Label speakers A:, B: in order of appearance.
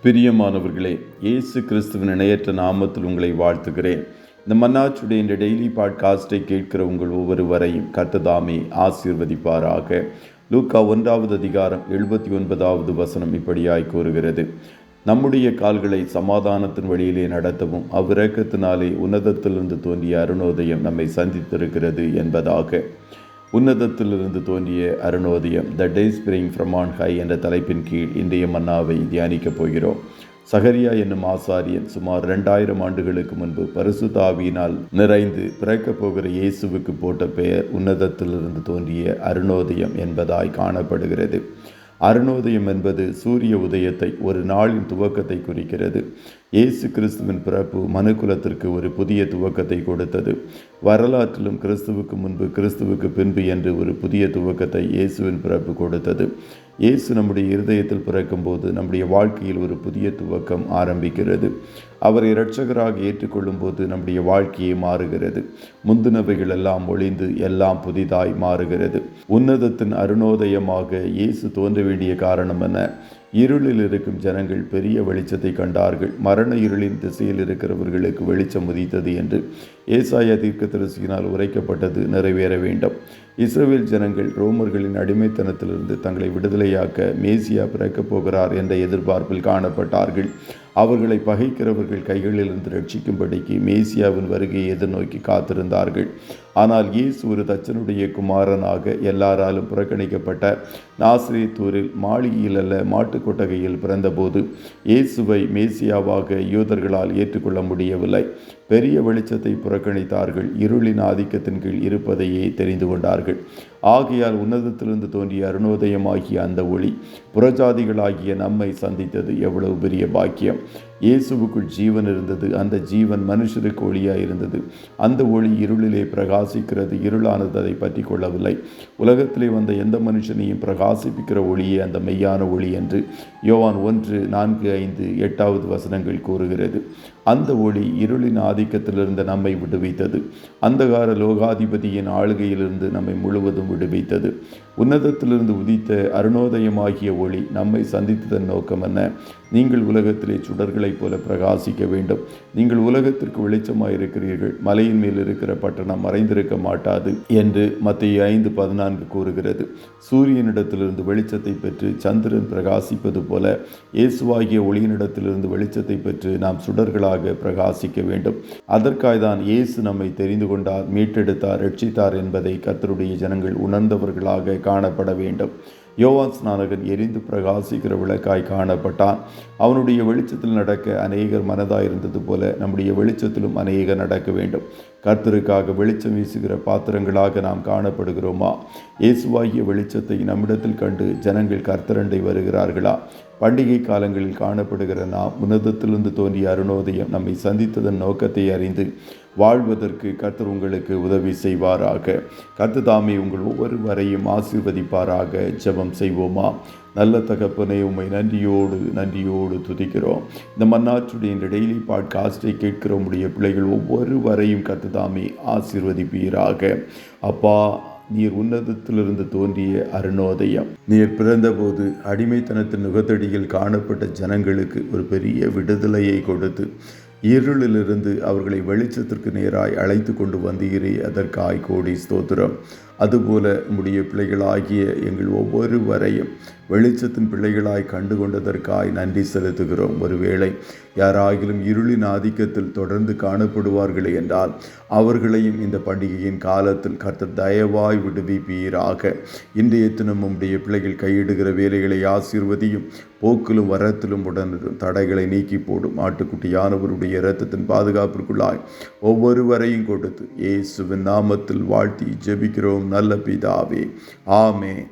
A: பிரியமானவர்களே, இயேசு கிறிஸ்துவின் இணையற்ற நாமத்தில் உங்களை வாழ்த்துகிறேன். இந்த மன்னாச்சுடைய இந்த டெய்லி பாட்காஸ்டை கேட்கிற உங்கள் ஒவ்வொருவரையும் கர்த்தர் ஆசீர்வதிப்பாராக. லூக்கா 1வது அதிகாரம் 79வது வசனம் இப்படியாய் கூறுகிறது: நம்முடைய கால்களை சமாதானத்தின் வழியிலே நடத்தவும் அவ்விரக்கத்தினாலே உன்னதத்திலிருந்து தோன்றிய அருணோதயம் நம்மை சந்தித்திருக்கிறது என்பதாக. உன்னதத்திலிருந்து தோன்றிய அருணோதயம், த டே ஸ்பிரிங் ஃப்ரம் ஆன் ஹை என்ற தலைப்பின் கீழ் இன்றைய மன்னாவை தியானிக்கப் போகிறோம். சகரியா என்னும் ஆசாரியன் சுமார் 2000 ஆண்டுகளுக்கு முன்பு பரிசுத்த ஆவியினால் நிறைந்து பிறக்கப் போகிற இயேசுவுக்கு போட்ட பெயர் உன்னதத்திலிருந்து தோன்றிய அருணோதயம் என்பதாய் காணப்படுகிறது. அருணோதயம் என்பது சூரிய உதயத்தை, ஒரு நாளின் துவக்கத்தை குறிக்கிறது. இயேசு கிறிஸ்துவின் பிறப்பு மனுக்குலத்திற்கு ஒரு புதிய துவக்கத்தை கொடுத்தது. வரலாற்றிலும் கிறிஸ்துவுக்கு முன்பு கிறிஸ்துவுக்கு பின்பு என்று ஒரு புதிய துவக்கத்தை இயேசுவின் பிறப்பு கொடுத்தது. இயேசு நம்முடைய இருதயத்தில் பிறக்கும்போது நம்முடைய வாழ்க்கையில் ஒரு புதிய துவக்கம் ஆரம்பிக்கிறது. அவரை இரட்சகராக ஏற்றுக்கொள்ளும் போது நம்முடைய வாழ்க்கையை மாறுகிறது. முந்தினவைகள் எல்லாம் ஒளிந்து எல்லாம் புதிதாய் மாறுகிறது. உன்னதத்தின் அருணோதயமாக இயேசு தோன்ற வேண்டிய காரணம் என்ன? இருளில் இருக்கும் ஜனங்கள் பெரிய வெளிச்சத்தை கண்டார்கள். மரண இருளின் திசையில் இருக்கிறவர்களுக்கு வெளிச்சம் உதித்தது என்று ஏசாயா தீர்க்கதரிசியினால் உரைக்கப்பட்டது நிறைவேற வேண்டும். இஸ்ரவேல் ஜனங்கள் ரோமர்களின் அடிமைத்தனத்திலிருந்து தங்களை விடுதலையாக்க மேசியா பிறக்கப் போகிறார் என்ற எதிர்பார்ப்பில் காணப்பட்டார்கள். அவர்களை பகைக்கிறவர்கள் கைகளிலிருந்து ரட்சிக்கும்படிக்கு மேசியாவின் வருகையை எதிர்நோக்கி காத்திருந்தார்கள். ஆனால் இயேசு ஒரு தச்சனுடைய குமாரனாக எல்லாராலும் புறக்கணிக்கப்பட்ட நாசரேத்தூரில் மாளிகையில் அல்ல மாட்டுக்கொட்டகையில் பிறந்தபோது இயேசுவை மேசியாவாக யூதர்களால் ஏற்றுக்கொள்ள முடியவில்லை. பெரிய வெளிச்சத்தை புறக்கணித்தார்கள். இருளின் ஆதிக்கத்தின் கீழ் இருப்பதையே தெரிந்து கொண்டார்கள். ஆகையால் உன்னதத்திலிருந்து தோன்றிய அருணோதயமாகிய அந்த ஒளி புறஜாதிகளாகிய நம்மை சந்தித்தது. எவ்வளவு பெரிய பாக்கியம்! இயேசுவுக்குள் ஜீவன் இருந்தது. அந்த ஜீவன் மனுஷருக்கு ஒளியாய் இருந்தது. அந்த ஒளி இருளிலே பிரகாசிக்கிறது. இருளானது அதை பற்றி கொள்ளவில்லை. உலகத்திலே வந்த எந்த மனுஷனையும் பிரகாசிப்பிக்கிற ஒளியே அந்த மெய்யான ஒளி என்று யோவான் 1:4-5 வசனங்கள் கூறுகிறது. அந்த ஒளி இருளின் ஆதிக்கத்திலிருந்து நம்மை விடுவித்தது. அந்தகார லோகாதிபதியின் ஆளுகையிலிருந்து நம்மை முழுவதும் விடுவித்தது. உன்னதத்திலிருந்து உதித்த அருணோதயமாகிய ஒளி நம்மை சந்தித்ததன் நோக்கம் என்ன? நீங்கள் உலகத்திலே சுடர்களைப் போல பிரகாசிக்க வேண்டும். நீங்கள் உலகத்திற்கு வெளிச்சமாயிருக்கிறீர்கள். மலையின் மேல் இருக்கிற பட்டணம் மறைந்திருக்க மாட்டாது என்று மத்தேயு 5:14 கூறுகிறது. சூரியனிடத்திலிருந்து வெளிச்சத்தை பெற்று சந்திரன் பிரகாசிப்பது போல இயேசுவாகிய ஒளியினிடத்திலிருந்து வெளிச்சத்தை பெற்று நாம் சுடர்களாக பிரகாசிக்க வேண்டும். அதற்காய்தான் இயேசு நம்மை தெரிந்து கொண்டார், மீட்டெடுத்தார், ரட்சித்தார் என்பதை கர்த்தருடைய ஜனங்கள் உணர்ந்தவர்களாக காணப்பட வேண்டும். யோவான் ஸ்நானகன் எரிந்து பிரகாசிக்கிற விளக்காய் காணப்பட்டான். அவனுடைய வெளிச்சத்தில் நடக்க அநேகர் மனதாயிருந்தது போல நம்முடைய வெளிச்சத்திலும் அநேகர் நடக்க வேண்டும். கர்த்தருக்காக வெளிச்சம் வீசுகிற பாத்திரங்களாக நாம் காணப்படுகிறோமா? இயேசுவாகிய வெளிச்சத்தை நம்மிடத்தில் கண்டு ஜனங்கள் கர்த்தரண்டை வருகிறார்களா? பண்டிகை காலங்களில் காணப்படுகிற நாம் உன்னதத்திலிருந்து தோன்றிய அருணோதயம் நம்மை சந்தித்ததன் நோக்கத்தை அறிந்து வாழ்வதற்கு கர்த்தர் உங்களுக்கு உதவி செய்வாராக. கர்த்தர் தாமே உங்கள் ஒவ்வொருவரையும் ஆசீர்வதிப்பாராக. ஜெபம் செய்வோமா? நல்ல தகப்பனே, உம்மை நன்றியோடு துதிக்கிறோம். இந்த மன்னாச்சுடைய இந்த டெய்லி பாட்காஸ்டை கேட்கிற உம்முடைய பிள்ளைகள் ஒவ்வொருவரையும் கர்த்தர் தாமே ஆசீர்வதிப்பீராக. அப்பா, நீர் உன்னதத்திலிருந்து தோன்றிய அருணோதயம். நீர் பிறந்தபோது அடிமைத்தனத்தின் நுகத்தடியில் காணப்பட்ட ஜனங்களுக்கு ஒரு பெரிய விடுதலையை கொடுத்து இருளிலிருந்து அவர்களை வெளிச்சத்திற்கு நேராய் அழைத்து கொண்டு வந்தீரே, அதற்காய் கோடி ஸ்தோத்திரம். அதுபோல உம்முடைய பிள்ளைகளாகிய எங்கள் ஒவ்வொருவரையும் வெளிச்சத்தின் பிள்ளைகளாய் கண்டு கொண்டதற்காய் நன்றி செலுத்துகிறோம். ஒருவேளை யாராகிலும் இருளின் ஆதிக்கத்தில் தொடர்ந்து காணப்படுவார்களே என்றால் அவர்களையும் இந்த பண்டிகையின் காலத்தில் கர்த்தர் தயவாய் விடுவிப்பீராக. இன்றைய தினம் உம்முடைய பிள்ளைகள் கையிடுகிற வேலைகளை ஆசீர்வதியும். போக்கிலும் வரத்திலும் உடனும் தடைகளை நீக்கி போடும். ஆட்டுக்குட்டியானவருடைய இரத்தத்தின் பாதுகாப்பிற்குள்ளாய் ஒவ்வொருவரையும் கொடுத்து இயேசுவின் நாமத்தில் வாழ்த்தி ஜெபிக்கிறோம் நல்ல பிதாவே. ஆமென்.